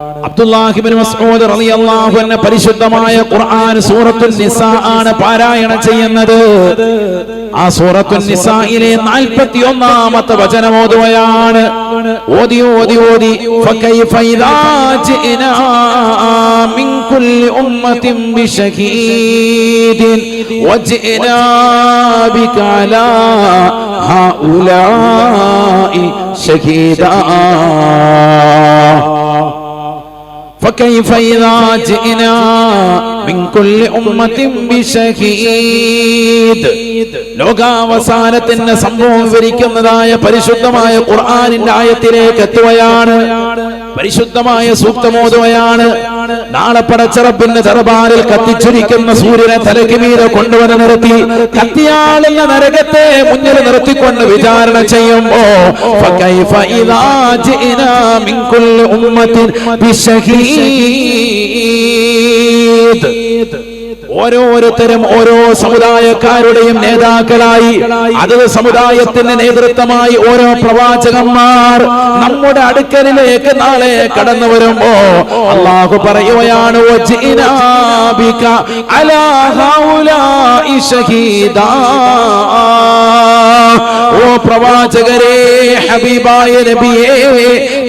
അബ്ദുല്ലാഹി ഇബ്നു മസ്ഊദ് റളിയല്ലാഹു അൻഹു പരിശുദ്ധമായ ഖുർആൻ സൂറത്തുൻ നിസാ ആണ് പാരായണം ചെയ്യുന്നത്. ആ സൂറത്തുൻ നിസായിലെ 41ാമത്തെ വചനം ഓതുകയാണ്. ഓതി ഫകൈഫ ഇദാ ജിനാ മിൻ കുല്ലി ഉമ്മത്തിൻ ബിശഹീദിൻ വജിനാ ബിക അലാ ഹൗലാഇ ശഹീദാ. فكيف إذا جئنا من كل أمة بشهيد. ലോകാവസാനത്തിന് സംഭവം വിവരിക്കുന്നതായ പരിശുദ്ധമായ ഖുർആനിന്റെ ആയത്തിലേക്ക് എത്തുകയാണ്. പരിശുദ്ധമായ സൂക്തമോതുകയാണ്. നാളെ പടച്ച റബ്ബിന്റെ ദർബാറിൽ കത്തിച്ചൊരിക്കുന്ന സൂര്യനെ തലയ്ക്ക് മീതെ കൊണ്ടുവന്ന് നിർത്തി കത്തിയാളുന്ന നരകത്തെ മുന്നിൽ നിർത്തിക്കൊണ്ട് വിചാരണ ചെയ്യുമ്പോ ഫകൈഫ ഇദാ ജിനാ മിൻ കുല്ലി ഉമ്മത്തിൻ ബിശഹീദ്. ഓരോരുത്തരും ഓരോ സമുദായക്കാരുടെയും നേതാക്കളായി അതത് സമുദായത്തിന്റെ നേതൃത്വമായി ഓരോ പ്രവാചകന്മാർ നമ്മുടെ അടുക്കലിലേക്ക് നാളെ കടന്നു വരുമ്പോ അല്ലാഹു പറയുകയാണ് വജിനാ ബിക അലാ ഹൗലാഇ ശഹീദാ. ഓ പ്രവാചകരെ, ഹബീബായ നബിയേ,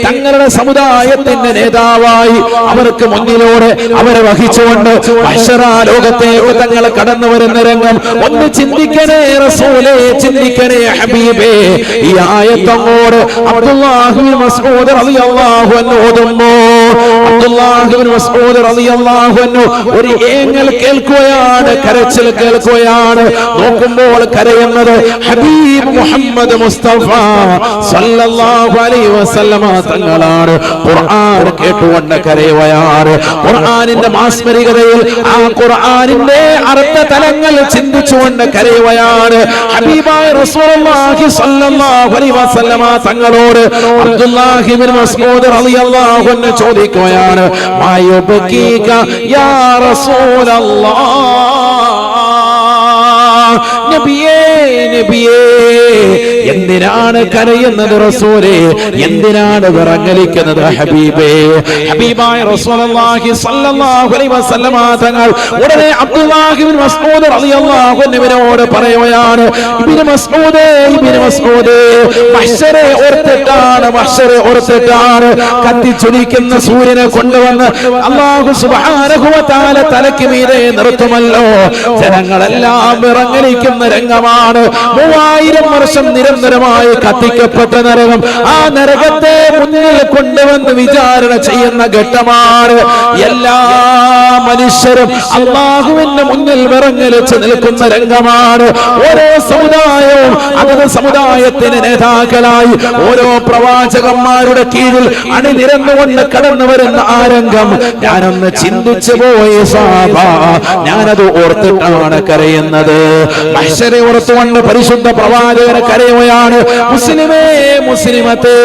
തങ്ങളുടെ സമുദായത്തിന്റെ നേതാവായി അവർക്ക് മുന്നിലൂടെ അവരെ വഹിച്ചുകൊണ്ട് ലോകത്തേക്ക് തങ്ങൾ കടന്നു വരുന്ന രംഗം ഒന്ന് ചിന്തിക്കണേ റസൂലേ, ചിന്തിക്കണേ ഹബീബേ. ഈ ആയത്തങ്ങോട് അബ്ദുല്ലാഹി ഇബ്നു മസ്ഊദ് റളിയല്ലാഹു അൻഹു ഓതുമ്പോ അബ്ദുല്ലാഹി ഇബ്നു മസ്ഊദ് റളിയല്ലാഹു അൻഹു ഒരു ഏങ്ങൽ കേൾക്കുകയാണ്, കരച്ചിൽ കേൾക്കുകയാണ്. നോക്കുമ്പോൾ കരയുന്നത് ഹബീബ് മുഹമ്മദ് മുസ്തഫ സല്ലല്ലാഹു അലൈഹി വസല്ലമ തങ്ങളാണ്. ഖുർആൻ കേട്ടുകൊണ്ട് കരയുകയാണ്. ഖുർആനിന്റെ മാസ്മരികതയിൽ ആ ഖുർആനിന്റെ അർത്ഥ തലങ്ങൾ ചിന്തിച്ചുകൊണ്ട് കരയുകയാണ്. ഹബീബായ റസൂലുള്ളാഹി സ്വല്ലല്ലാഹു അലൈഹി വസല്ലമ തങ്ങളോട് അബ്ദുല്ലാഹി ഇബ്നു മസ്ഊദ് റളിയല്ലാഹു അൻഹു ചോദിക്കുകയാണ്, മായുബകീക യാ റസൂലല്ലാഹ്. നബിയേ, നബിയേ, എന്തിനാണ് കരയുന്നത് റസൂലേ? എന്തിനാണ് വിറങ്ങലിക്കുന്നത് ഹബീബേ? ഹബീബായ റസൂലുള്ളാഹി സ്വല്ലല്ലാഹു അലൈഹി വസല്ലമ തങ്ങൾ ഉടനെ അബ്ദുല്ലാഹി ഇബ്നു മസ്ഊദ് റളിയല്ലാഹു അൻഹുവിനോട് പറയുകയാണ്, ഇബ്നു മസ്ഊദേ, ഇബ്നു മസ്ഊദേ, മഹ്ശറെ ഓർത്തിട്ടാണ് കത്തിച്ചൊലിക്കുന്ന സൂര്യനെ കൊണ്ടുവന്ന് അല്ലാഹു സുബ്ഹാനഹു വ തആല തലയ്ക്ക് മീതെ നിർത്തുമല്ലോ. ജനങ്ങളെല്ലാം വിറങ്ങലിക്കുന്ന രംഗമാണ്. 3000 വർഷം നിരന്തരമായി കത്തിക്കപ്പെട്ട നരകം. ആ നരകത്തെ മുന്നിൽ കൊണ്ടുവന്ന് വിചാരണ ചെയ്യുന്ന ഘട്ടമാണ്. എല്ലാ മനുഷ്യരും അല്ലാഹുവിന്റെ മുന്നിൽ വിറങ്ങലിച്ച് നിൽക്കുന്ന രംഗമാണ്. ഓരോ സമുദായവും അതത് സമുദായത്തിന് നേതാക്കളായി ഓരോ പ്രവാചകന്മാരുടെ കീഴിൽ അണിനിരന്നുകൊണ്ട് കടന്നു വരുന്ന ആ രംഗം ഞാനൊന്ന് ചിന്തിച്ചു പോയി സാബ. ഞാനത് ഓർത്തിട്ടാണ് കരയുന്നത്. മഹ്ശറെ ഓർത്തുകൊണ്ട് പരിശുദ്ധ പ്രവാചകനെ കരയുകയാണ്. മുസ്ലിമേ, മുസ്ലിമത്തേ,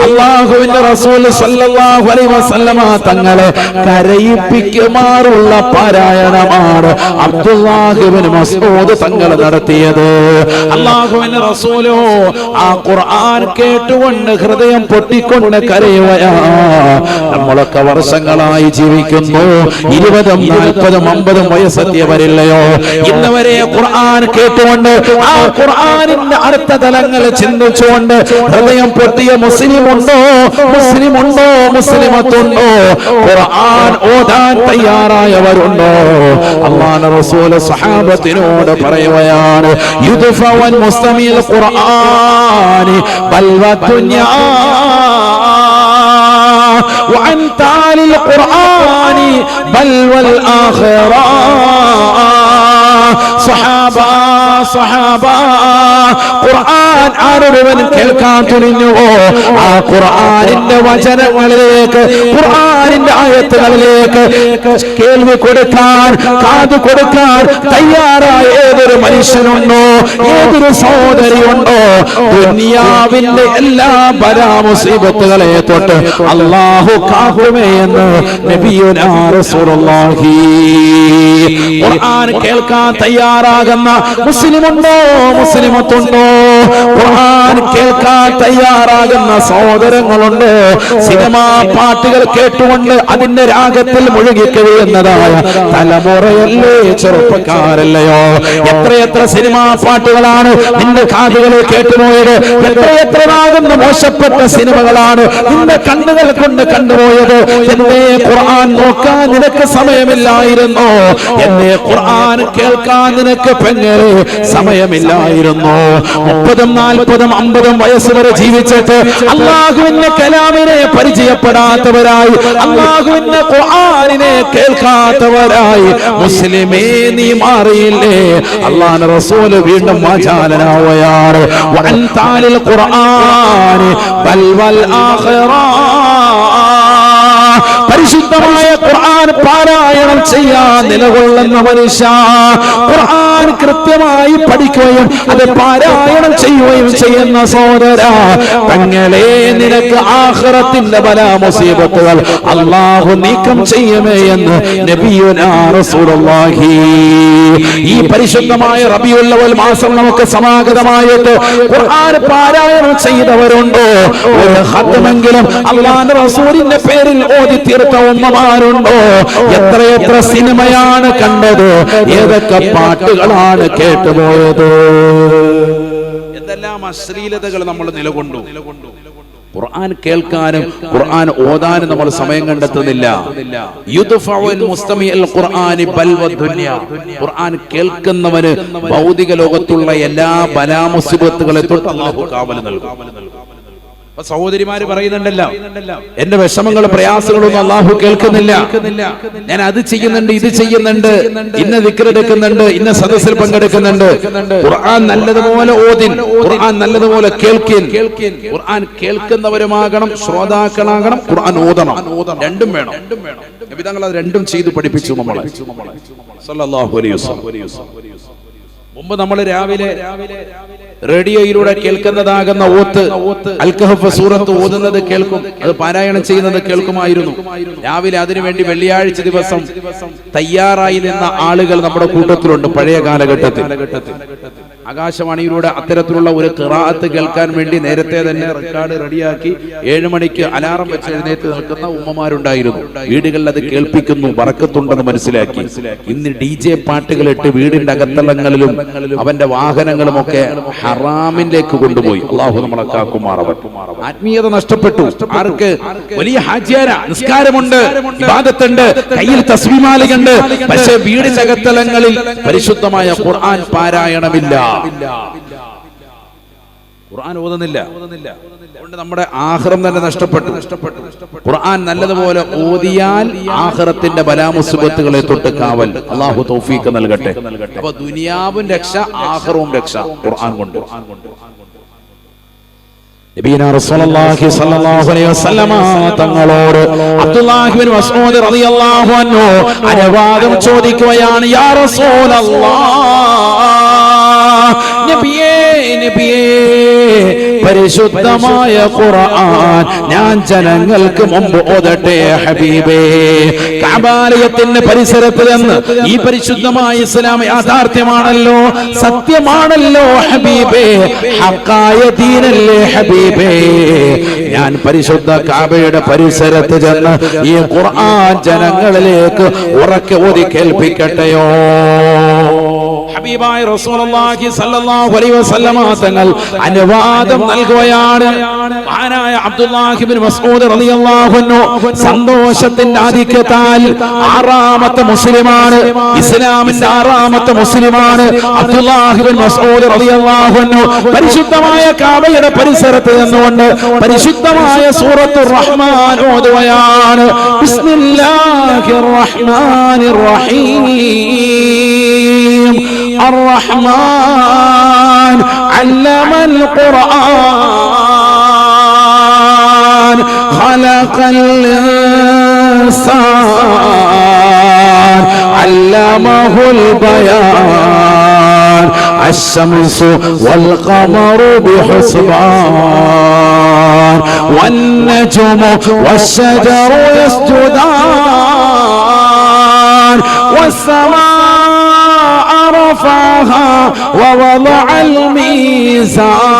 അല്ലാഹുവിന്റെ റസൂൽ സ്വല്ലല്ലാഹു അലൈഹി വസല്ലമ തങ്ങളെ കരയിപ്പിക്കുമാറുള്ള പാരായണമാണ് അബ്ദുല്ലാഹി ഇബ്നു മസ്ഊദ് തങ്ങൾ നടത്തിയത്. അല്ലാഹുവിന്റെ റസൂലോ ആ ഖുർആൻ കേട്ടുകൊണ്ട് ഹൃദയം പൊട്ടിക്കൊണ്ട് കരയുകയാണ്. നമ്മളൊക്കെ വർഷങ്ങളായി ജീവിക്കുന്നു. 20, 40, 50 വയസ്സെത്തിയവരില്ലയോ? ഇന്നുവരെ ഖുർആൻ കേട്ടുകൊണ്ട് ആ ഖുർആനിന്റെ അർത്ഥതലങ്ങൾ ചിന്തിച്ചുകൊണ്ട് ഹൃദയം പൊട്ടിയ മുസ്ലിമുണ്ടോ? മുസ്ലിമത്തുണ്ടോ? ഖുർആൻ ഓതാൻ തയ്യാറായവരുണ്ടോ? അല്ലാഹുവിന്റെ റസൂൽ സ്വഹാബത്തിനോട് പറയുകയാണ്, യുദ്ഫവൻ മുസ്തമിൽ ഖുർആനി ബൽവ ദുനിയാ വഅൻ താലിൽ ഖുർആനി ബൽവൽ ആഖിറ. സഹാബ, ഖുർആൻ ആരൊരുവൻ കേൾക്കാൻ തുനിഞ്ഞുവോ ആ ഖുർആനിന്റെ വചനങ്ങളിലേക്ക്, ഖുർആനിന്റെ ആയത്തുകളിലേക്ക് കേൾവി കൊടുക്കാൻ, കാത് കൊടുക്കാൻ തയ്യാറായ ഏതൊരു മനുഷ്യനുണ്ടോ, ഏതൊരു സഹോദരിയുണ്ടോ, ദുനിയാവിന്റെ എല്ലാ ബലാമുസീബത്തുകളെ തൊട്ട് അല്ലാഹു കാക്കുമേ എന്ന് നബിയുനാ റസൂലുള്ളാഹി. ഖുർആൻ കേൾക്കാൻ കേൾക്കാൻ തയ്യാറാകുന്ന മുസ്ലിമുണ്ടോ, മുസ്ലിമത്തുണ്ടോ? ഖുർആൻ കേൾക്കാൻ തയ്യാറാകുന്ന സഹോദരങ്ങളുണ്ട്. സിനിമാ പാട്ടുകൾ കേട്ടുകൊണ്ട് അതിന്റെ രാഗത്തിൽ മുഴുകി കഴിയുന്നതായ തലമുറയല്ലേ, ചെറുപ്പക്കാരല്ലയോ? എത്രയെത്ര സിനിമാ പാട്ടുകളാണ് നിന്റെ കാതുകളിൽ കേട്ടുപോയത്? എത്രയെത്രയാകുന്ന മോശപ്പെട്ട സിനിമകളാണ് നിന്റെ കണ്ണുകൾ കൊണ്ട് കണ്ടുപോയത്? എന്നെ ഖുർആൻ നോക്കാൻ നിനക്ക് സമയമില്ലായിരുന്നോ? എന്നെ ഖുർആൻ കേൾക്കാൻ നിനക്ക് പെങ്ങനെ സമയമില്ലായിരുന്നോ? 30, 40, 50 വയസ്സ് വരെ ജീവിച്ചിട്ട് അല്ലാഹുവിന്റെ കലാമിനെ പരിചയപ്പെടാത്തവരായി, അല്ലാഹുവിന്റെ ഖുർആനിനെ കേൾക്കാത്തവരായി മുസ്ലിമേ നീ മാറിയില്ലേ? അല്ലാഹുവിന്റെ റസൂൽ വീണ്ടും വാചാലനാവുകയാണ്. വഅൻതാലിൽ ഖുർആൻ ബൽ വൽ ആഖിറ. പരിശുദ്ധമായ ഖുർആൻ പാരായണം ചെയ്യാൻ നിലകൊള്ളുന്ന മനുഷ്യ, ഖുർആൻ കൃത്യമായി പഠിക്കുകയും അത് പാരായണം ചെയ്യുകയും ചെയ്യുന്ന സഹോദര, തങ്ങളെ നിനക്ക് ആഖിറത്തിന്റെ ബലാ മുസീബത്തുകൾ അല്ലാഹു നീക്കം ചെയ്യുമേ എന്ന് നബിയുനാ റസൂലുള്ളാഹി. ഈ പരിശുദ്ധമായ റബീഉൽ അവ്വൽ മാസം നമുക്ക് സമാഗതമായിട്ട് ഖുർആൻ പാരായണം ചെയ്തവരുണ്ടോ? ഒരു ഖത്മെങ്കിലും അല്ലാഹുവിന്റെ റസൂലിന്റെ പേരിൽ ഓതി തീർത്ത ഉമ്മമാരുണ്ടോ? എത്രയെത്ര സിനിമയാണ് കണ്ടത്? ഏതൊക്കെ പാട്ടുകളാണ് കേട്ടുപോയത്? എന്തെല്ലാം അശ്ലീലതകൾ നമ്മൾ നിലകൊണ്ടു. ഖുർആൻ കേൾക്കാനും ഖുർആൻ ഓതാനും നമ്മൾ സമയം കണ്ടെത്തുന്നില്ല. ഖുർആൻ കേൾക്കുന്നവന് ഭൗതിക ലോകത്തുള്ള എല്ലാ ബലാമുസിബത്തുകളെ തൊട്ട് അല്ലാഹു കാവൽ നൽകും. സഹോദരിമാര് പറയുന്നുണ്ടല്ലോ, എന്റെ വിഷമങ്ങളും പ്രയാസങ്ങളൊന്നും അല്ലാഹു കേൾക്കുന്നില്ല, ഞാൻ അത് ചെയ്യുന്നുണ്ട്, ഇത് ചെയ്യുന്നുണ്ട്, ഇന്ന ദിക്ർ എടുക്കുന്നുണ്ട്, ഇന്ന സദസ്സിൽ പങ്കെടുക്കുന്നുണ്ട്. ഖുർആൻ നല്ലതുപോലെ ഓതിൻ, ഖുർആൻ നല്ലതുപോലെ കേൾക്കിൻ. ഖുർആൻ കേൾക്കുന്നവരുമാകണം, ശ്രോതാക്കളാകണം, ഖുർആൻ ഓതണം. രണ്ടും വേണം. നബി തങ്ങൾ അത് രണ്ടും ചെയ്തു പഠിപ്പിച്ചു നമ്മളെ സല്ലല്ലാഹു അലൈഹി വസല്ലം. മുമ്പ് നമ്മൾ രാവിലെ റേഡിയോയിലൂടെ കേൾക്കുന്നതാകുന്ന ഓത്ത്, അൽ കഹ്ഫ് സൂറത്ത് ഓതുന്നത് കേൾക്കും, അത് പാരായണം ചെയ്യുന്നത് കേൾക്കുമായിരുന്നു. രാവിലെ അതിനുവേണ്ടി വെള്ളിയാഴ്ച ദിവസം തയ്യാറായി നിന്ന ആളുകൾ നമ്മുടെ കൂട്ടത്തിലുണ്ട്. പഴയ കാലഘട്ടത്തിൽ ആകാശവാണിയിലൂടെ അത്തരത്തിലുള്ള ഒരു ഖിറാഅത്ത് കേൾക്കാൻ വേണ്ടി നേരത്തെ തന്നെ റെക്കോർഡ് റെഡിയാക്കി 7 മണിക്ക് അലാറം വെച്ച് എഴുന്നേറ്റ് നിൽക്കുന്ന ഉമ്മമാരുണ്ടായിരുന്നു. വീടുകളിൽ അത് കേൾപ്പിക്കുന്നു, ബറക്കത്തുണ്ടെന്ന് മനസ്സിലാക്കി. ഇന്ന് DJ പാട്ടുകളിട്ട് വീടിന്റെ അകത്തളങ്ങളിലും അവന്റെ വാഹനങ്ങളും ഒക്കെ ഹറാമിലേക്ക് കൊണ്ടുപോയി. അല്ലാഹു നമ്മളെ കാക്കുമാറാവട്ടെ. ആത്മീയത നഷ്ടപ്പെട്ടു. ആർക്ക്? വലിയ ഹാജിയാര, നിസ്കാരമുണ്ട്, ഇബാദത്തുണ്ട്, കയ്യിൽ തസ്ബീഹ്മാലയുണ്ട്, പക്ഷേ വീടിന്റെ അകത്തളങ്ങളിൽ പരിശുദ്ധമായ ഖുർആൻ പാരായണമില്ല, ഖുർആൻ ഓതുന്നില്ല. അതുകൊണ്ട് നമ്മുടെ ആഖിറം തന്നെ നഷ്ടപ്പെട്ടു. ഖുർആൻ നല്ലതുപോലെ ഓതിയാൽ ആഖിറത്തിന്റെ ബലാമുസിബത്തുകളെ തൊട്ട് കാവൽ അല്ലാഹു തൗഫീഖ് നൽകട്ടെ. അപ്പൊ ദുനിയാവും രക്ഷ, ആഖിറവും രക്ഷ ഖുർആൻ കൊണ്ട്. നബിയനാ റസൂലുള്ളാഹി സ്വല്ലല്ലാഹു അലൈഹി വസല്ലമ തങ്ങളോട് അബ്ദുല്ലാഹി ഇബ്നു മസ്ഊദ് റളിയല്ലാഹു അൻഹു അനുവാദം ചോദിക്കുകയാണ്. യാ റസൂലല്ലാഹ്, നബിയേ, നബിയേ, പരിശുദ്ധമായ ഖുർആൻ ഞാൻ ജനങ്ങൾക്ക് മുമ്പ് ഓതട്ടെ ഹബീബേ? കഅബാലയത്തിന്റെ പരിസരത്ത് നിന്ന് ഈ പരിശുദ്ധമായ ഇസ്ലാം യാഥാർത്ഥ്യമാണല്ലോ, സത്യമാണല്ലോ ഹബീബേ, ഹഖായ ദീനല്ലേ ഹബീബേ? ഞാൻ പരിശുദ്ധ കഅബയുടെ പരിസരത്ത് ചെന്ന് ഈ ഖുർആൻ ജനങ്ങളിലേക്ക് ഉറക്കെ ഓതി കേൾപ്പിക്കട്ടെയോ? ഹബീബായ റസൂലുള്ളാഹി സ്വല്ലല്ലാഹു അലൈഹി വസല്ലമ തങ്ങൾ അനുവാദം നൽകുകയാണ്. മഹാനായ അബ്ദുല്ലാഹി ഇബ്നു മസ്ഊദ് റളിയല്ലാഹു അൻഹു സന്തോഷത്തിന്റെ ആധിക്യത്താൽ 6ാമത്തെ മുസ്ലിമാണ്, ഇസ്ലാമിന്റെ 6ാമത്തെ മുസ്ലിമാണ് അബ്ദുല്ലാഹി ഇബ്നു മസ്ഊദ് റളിയല്ലാഹു അൻഹു. പരിശുദ്ധമായ കഅബയുടെ പരിസരത്ത് നിന്നുകൊണ്ട് പരിശുദ്ധമായ സൂറത്തുർ റഹ്മാൻ ഓതുകയാണ്. ബിസ്മില്ലാഹിർ റഹ്മാനിർ റഹീം. الرحمن علم القرآن خلق الإنسان علمه البيان الشمس والقمر بحسبان والنجم والشجر يسجدان والسماء طغى ووضع الميزان.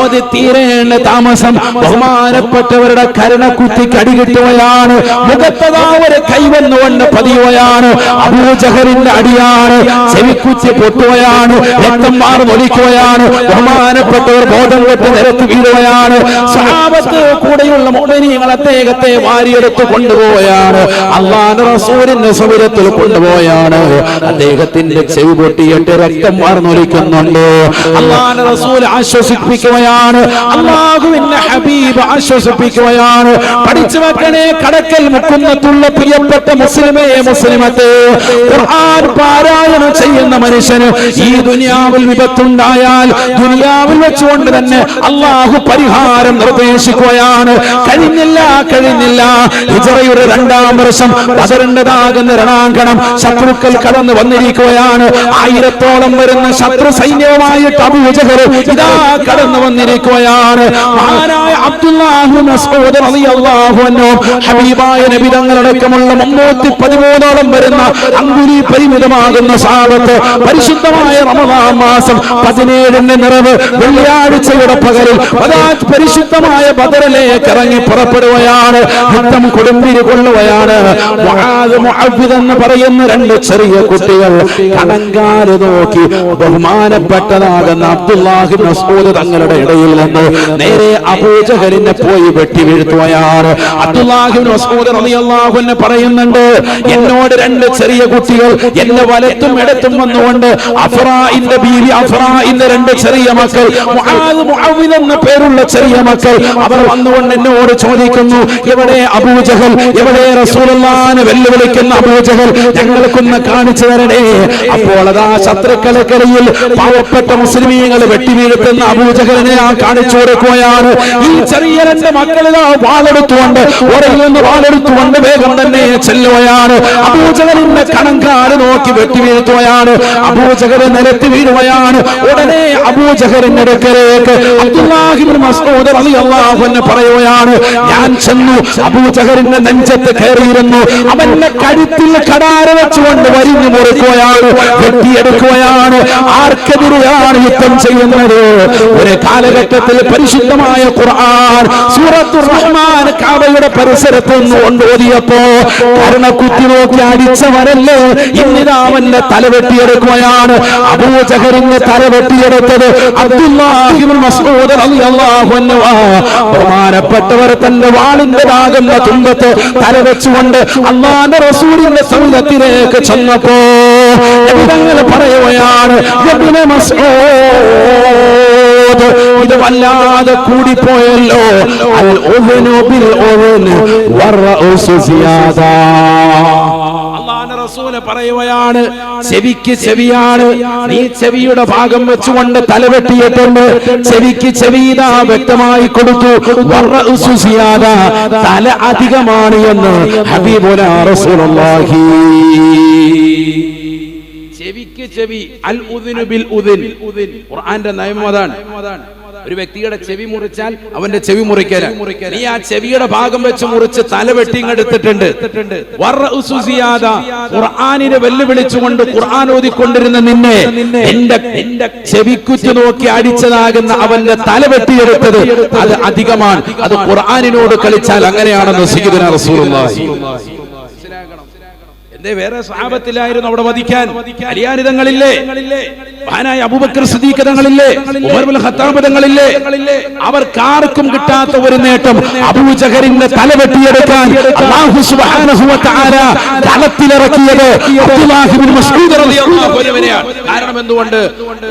ഓതി തീരേണ്ട താമസം ബഹുമാനപ്പെട്ടവരുടെ കരുണ കുത്തി കടികിട്ടുകയാണ്. മുഖത്തതാ ഒരു കൈവന്നുകൊണ്ട് പതിയുകയാണ്. അബൂജഹലിന്റെ അടിയാണ്. ചെവിക്കുത്തി പൊട്ടുകയാണ്. രക്തം മാർന്നൊലിക്കുകയാണ്. ബഹുമാനപ്പെട്ടവർ ബോധം കെട്ട് നിരത്തി വീഴുകയാണ്. സഹാബത്ത് കൂടെയുള്ള മുഅ്മിനീങ്ങൾ അദ്ദേഹത്തെ വാരിയെടുത്ത് കൊണ്ടുപോവുകയാണ്. അല്ലാഹുവിന്റെ റസൂലിന്റെ സവിധത്തിൽ കൊണ്ടുപോയാണ്. അദ്ദേഹത്തിന്റെ ചെവി പൊട്ടിയിട്ട് രക്തം മാർന്നൊലിക്കുന്നുണ്ട്. അല്ലാഹുവിന്റെ റസൂൽ ആശ്വസിപ്പിക്കുകയാണ്. അല്ലാഹുവിന്റെ ഹബീബ് ആശ്വസിപ്പിക്കുകയാണ്. പഠിച്ചു വെക്കണേ, കടക്കൽ മുക്കുന്നത്തുള്ള പ്രിയപ്പെട്ട മുസ്ലിമേ മുസ്ലിമത്തെ, ഖുർആൻ പാരായണം ചെയ്യുന്ന മനുഷ്യന് ഈ ദുനിയാവിൽ വിപത്തുണ്ടായാൽ ദുനിയാവിൽ വെച്ചുകൊണ്ട് തന്നെ അല്ലാഹു പരിഹാരം നിർദ്ദേശിക്കുകയാണ്. കഴിഞ്ഞില്ല ഹിജ്റയുടെ 2-ാം വർഷം ബദറിന്റേതാകുന്ന രണാങ്കണം ശത്രുക്കൾ കടന്നു വന്നിരിക്കുകയാണ്. 1000-ഓളം വരുന്ന ശത്രു സൈന്യവുമായിട്ട് അബൂജഹൽ ഇതാ കടന്നു വന്നിരിക്കുകയാണ്. മഹാനായ അബ്ദുല്ലാഹ് ഇബ്നു മസ്ഊദ് റളിയല്ലാഹു അൻഹു ഹബീബായ നബി തങ്ങളടക്കമുള്ള 313ഓളം വരുന്ന അങ്കുലി പരിമിതമാകുന്ന സഹാബത്ത് പരിശുദ്ധമായ റമദാൻ മാസം 17ന്റെ നിറവ് വെള്ളിയാഴ്ചയുടെ പകലിൽ പരിശുദ്ധമായ ബദറിലേക്ക് ഇറങ്ങി പുറപ്പെടുകയാണ്. യുദ്ധം കൊടുമ്പിരി കൊള്ളുകയാണ്. മുആദ് മുഅവ്വിദ് എന്ന് പറയുന്ന 2 ചെറിയ കുട്ടികൾ കണങ്കാല് നോക്കി ബഹുമാനപ്പെട്ടതാകുന്ന അബ്ദുല്ലാഹ് ഇബ്നു മസ്ഊദ് തങ്ങളുടെ ഇടയിൽ നിന്ന് നേരെ അബൂജഹലിനെ പോയി വെട്ടി വീഴ്ത്തുകയാണ്. അബ്ദുല്ലാഹ് ഇബ്നു മസ്ഊദ് റളിയല്ലാഹു അൻഹു പറയുന്നുണ്ട്, എന്നോട് 2 ചെറിയ കുട്ടികൾ എന്നെ വലത്തും ഇടത്തും വന്നുകൊണ്ട് അഫ്റാഇന്റെ ബീവി അഫ്റാഇന്റെ 2 ചെറിയ മക്കൾ മുആദ് മുഅവ്വിദ് എന്ന പേരുള്ള ചെറിയ മക്കൾ അവർ വന്നുകൊണ്ട് എന്നോട് ചോദിക്കുന്നു, എവിടെ അബൂജഹൽ, എവിടെ റസൂലുള്ളാഹിനെ വെല്ലുവിളിക്കുന്ന അബൂജഹൽ, ഞങ്ങൾക്കൊന്ന് കാണിച്ചു തരണേ. അപ്പോൾ അതാ ശത്രുക്കളെക്കരയിൽ പാവപ്പെട്ട മുസ്ലിമീങ്ങൾ വെട്ടിവീഴ്ത്തുന്ന അബൂജഹലിനെ കാണിച്ചു കൊടുക്കുകയാണ്. ഈ ചെറിയ 2 മക്കളിതാ വാളെടുത്തുകൊണ്ട് ഒരയിൽ നിന്ന് വാളെടുത്തുകൊണ്ട് വേഗം തന്നെ ചെല്ലുകയാണ്. അബൂജഹലിന്റെ കണങ്കാല് നോക്കി വെട്ടിവീഴ്ത്തുകയാണ്. അബൂജഹൽ നിലത്ത് വീഴുകയാണ്. ഉടനെ അബൂജഹലിന്റെ അടുക്കലേക്ക് അബ്ദുല്ലാഹ് ഇബ്നു മസ്ഊദ് റളിയല്ലാഹു അൻഹു പറയുകയാണ്, ഞാൻ ചെന്നു അബൂജഹലിന്റെ നെഞ്ചത്ത് കയറിയിരുന്നു. അവന്റെ കഴുത്തിൽ കടാര വെച്ചുകൊണ്ട് വരിഞ്ഞു മുറിക്കുകയാണ്, വെട്ടിയെടുക്കുകയാണ്. ആർക്കെതിരെയാണ് യുദ്ധം ചെയ്യുന്നത്? ഒരു കാലഘട്ടത്തിൽ പരിശുദ്ധമായ ഖുർആൻ സൂറത്തുർ റഹ്മാൻ കഅബയുടെ പരിസരത്ത് നിന്ന് കൊണ്ടോതിയപ്പോ കരുണ കുത്തി നോക്കി അടിച്ചവരല്ലേ ഇന്നിതാ അവന്റെ തല വെട്ടിയെടുക്കുകയാണ്. അബൂജഹലിന്റെ തല വെട്ടിയെടുത്തത് അബ്ദുല്ലാഹ് ഇബ്നു മസ്ഊദ് റളിയല്ലാഹു അൻഹു. ബഹുമാനപ്പെട്ടവർ തന്റെ വാളിന്റേതാകുന്ന തുമ്പത്ത് തല വെച്ചുകൊണ്ട് അല്ലാഹുവിന്റെ റസൂലിന്റെ സവിധത്തിലേക്ക് ചെന്നപ്പോ നബി പറയുകയാണ്, ഇബ്നു മസ്ഊദ്, ഇത് വല്ലാതെ കൂടിപ്പോയല്ലോ. അൽ ഉദ്നു ബിൽ ഉദ്ൻ വറഉസു സിയാദാ. അല്ലാഹുവിന്റെ റസൂൽ പറയുകയാണ്, ചെവിക്ക് ചെവിയാണ്, നീ ചെവിയുടെ ഭാഗം വെച്ചുകൊണ്ട് തല വെട്ടിയിട്ടുണ്ട്. ചെവിക്ക് ചെവിതാ വ്യക്തമായി കൊടുത്തു. വറഉസു സിയാദാ, തല അധികമാണ് എന്ന് ഹബീബുനാ റസൂലുള്ളാഹി. ചെവിക്ക് ചെവി, അൽ ഉദ്നു ബിൽ ഉദ്ൻ. ഖുർആന്റെ നിയമം അതാണ്. ഒരു വ്യക്തിയുടെ ചെവി മുറിച്ചാൽ അവന്റെ ചെവി മുറിക്കല. നീ ആ ചെവിയുടെ ഭാഗം വെച്ച് മുറിച്ച് തല വെട്ടിങ്ങെടുത്തിട്ടുണ്ട്. ഖുർആനിനെ വെല്ലുവിളിച്ചുകൊണ്ട് ഖുർആൻ ഓതിക്കൊണ്ടിരുന്ന നിന്നെ എന്റെ ചെവിക്കുറ്റി നോക്കി അടിച്ചതാകുന്ന അവന്റെ തല വെട്ടിയെടുത്തത് അത് അധികമാണ്. അത് ഖുർആനിനോട് കളിച്ചാൽ അങ്ങനെയാണെന്ന് സയ്യിദുനാ റസൂലുള്ളാഹി. വേറെ സഹാബത്തിലായിരുന്നു അവിടെ വധിക്കാൻ. അലിയാനിതങ്ങളില്ലേ, മഹാനായ അബൂബക്കർ സിദ്ദീഖ് തങ്ങളില്ലേ, ഉമർ ഇബ്നുൽ ഖത്താബ് തങ്ങളില്ലേ, അവർക്കാർക്കും കിട്ടാത്ത ഒരു നേട്ടം അബൂജഹലിന്റെ തല വെട്ടിയെടുക്കാൻ അല്ലാഹു സുബ്ഹാനഹു വ തആല കളത്തിലിറക്കിയത് അബ്ദുല്ലാഹ് ഇബ്നു മസ്ഊദ് റളിയല്ലാഹു അൻഹുവിനെയാണ്. കാരണം എന്തുകൊണ്ട്?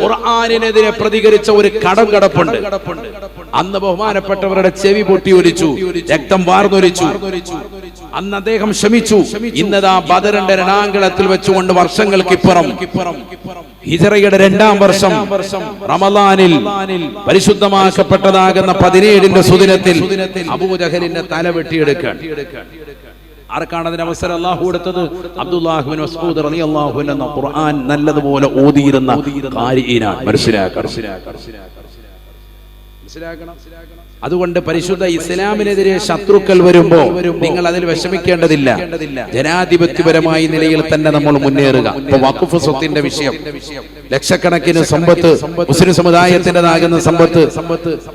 ഖുർആനിനെതിരെ പ്രതികരിച്ച ഒരു കടം കടപ്പുണ്ട്. അന്ന് ബഹുമാനപ്പെട്ടവരുടെ ചെവി പൊട്ടി ഒലിച്ചു, രക്തം വാർന്നൊലിച്ചു. അന്ന് അദ്ദേഹം ക്ഷമിച്ചു. ഇന്നതാ ബദറിന്റെ രണാങ്കണത്തിൽ വെച്ചുകൊണ്ട് വർഷങ്ങൾക്കിപ്പുറം ഹിജ്റയുടെ 2-ാം വർഷം റമളാനിൽ പരിശുദ്ധമാക്കപ്പെട്ടതാകുന്ന 17ന്റെ സുദിനത്തിൽ അബൂജഹലിന്റെ തല വെട്ടിയെടുക്കാൻ ആർക്കാണ് അതിന് അവസരം അല്ലാഹു കൊടുത്തത്? അബ്ദുല്ലാഹ് ഇബ്നു മസ്ഊദ് റളിയല്ലാഹു അൻഹു എന്ന ഖുർആൻ നല്ലതുപോലെ ഓതിയിരുന്ന ഖാരിഈനാണ്. മനസ്സിലാക്കണം. അതുകൊണ്ട് പരിശുദ്ധ ഇസ്ലാമിനെതിരെ ശത്രുക്കൾ വരുമ്പോ നിങ്ങൾ അതിൽ വിഷമിക്കേണ്ടതില്ല. ജനാധിപത്യപരമായ നിലയിൽ തന്നെ നമ്മൾ മുന്നേറുക. ഇപ്പൊ വഖഫ് സ്വത്തിന്റെ വിഷയം, ലക്ഷക്കണക്കിന് സമ്പത്ത് മുസ്ലിം സമുദായത്തിൻ്റെതാകുന്ന സമ്പത്ത്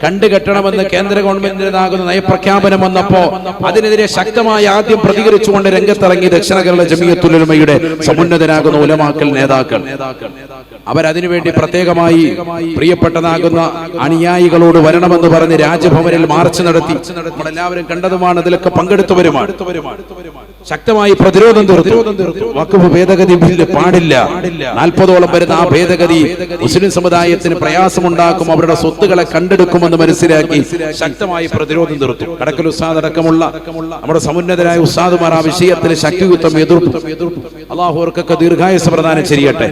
കണ്ടുകെട്ടണമെന്ന് കേന്ദ്ര ഗവൺമെന്റിൻ്റെതാകുന്ന നയപ്രഖ്യാപനം വന്നപ്പോ അതിനെതിരെ ശക്തമായി ആദ്യം പ്രതികരിച്ചുകൊണ്ട് രംഗത്തിറങ്ങി ദക്ഷിണ കേരള ജമിയത്തുൽ ഉലമയുടെ സമുന്നതരാകുന്ന ഉലമാക്കൾ നേതാക്കൾ. അവരതിനുവേണ്ടി പ്രത്യേകമായി പ്രിയപ്പെട്ടതാകുന്ന അനുയായികളോട് വരണമെന്ന് പറഞ്ഞ് രാജ്ഭവനിൽ മാർച്ച് നടത്തി. നമ്മളെല്ലാവരും കണ്ടതുമാണ്, അതിലൊക്കെ പങ്കെടുത്തവരുമാണ്. ശക്തമായി പ്രതിരോധം തീർത്തു. വഖഫ് ഭേദഗതി ബില്ല് പാടില്ല. 40ഓളം വരുന്ന ആ ഭേദഗതി മുസ്ലിം സമുദായത്തിന് പ്രയാസമുണ്ടാക്കും, അവരുടെ സ്വത്തുക്കളെ കണ്ടെടുക്കുമെന്ന് മനസ്സിലാക്കി ശക്തമായി പ്രതിരോധം തീർത്തു. കടക്കൽ ഉസ്താദ് അടക്കമുള്ള നമ്മുടെ സമുന്നതരായ ഉസ്താദുമാർ ആ വിഷയത്തിൽ ശക്തിയുക്തം എതിർത്തു. അല്ലാഹു അവർക്കൊക്കെ ദീർഘായുസ്സ് പ്രദാനം ചെയ്യട്ടെ.